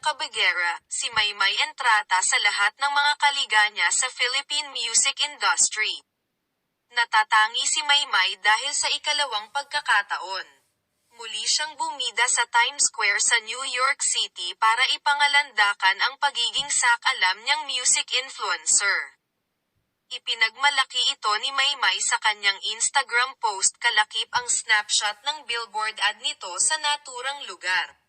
Cabegera, si Maymay Entrata sa lahat ng mga kaliganya sa Philippine music industry. Natatangi si Maymay dahil sa ikalawang pagkakataon. Muli siyang bumida sa Times Square sa New York City para ipangalandakan ang pagiging sak-alam niyang music influencer. Ipinagmalaki ito ni Maymay sa kanyang Instagram post kalakip ang snapshot ng billboard ad nito sa naturang lugar.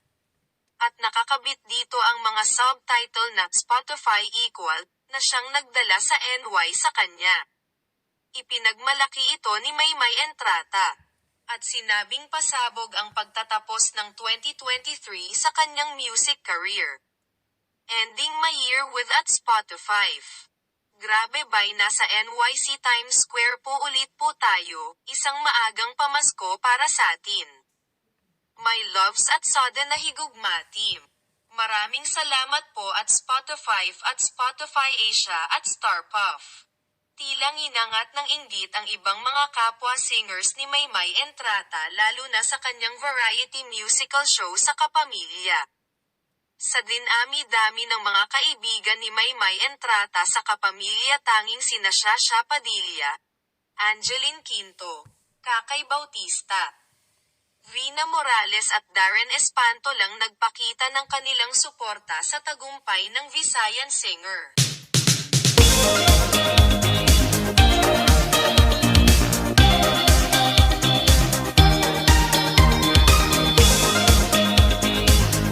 At nakakabit dito ang mga subtitle na Spotify equal na siyang nagdala sa NY sa kanya. Ipinagmalaki ito ni Maymay Entrata. At sinabing pasabog ang pagtatapos ng 2023 sa kanyang music career. Ending my year with at Spotify. Grabe bay, nasa NYC Times Square po ulit po tayo, isang maagang pamasko para sa atin. My loves at sudden na higugma team. Maraming salamat po at Spotify Asia at Starpuff. Tilang inangat ng inggit ang ibang mga kapwa singers ni Maymay Entrata lalo na sa kanyang variety musical show sa Kapamilya. Sa dinami-dami ng mga kaibigan ni Maymay Entrata sa Kapamilya, tanging sina Shasha Padilla, Angeline Quinto, Kakay Bautista, Rina Morales at Darren Espanto lang nagpakita ng kanilang suporta sa tagumpay ng Visayan singer.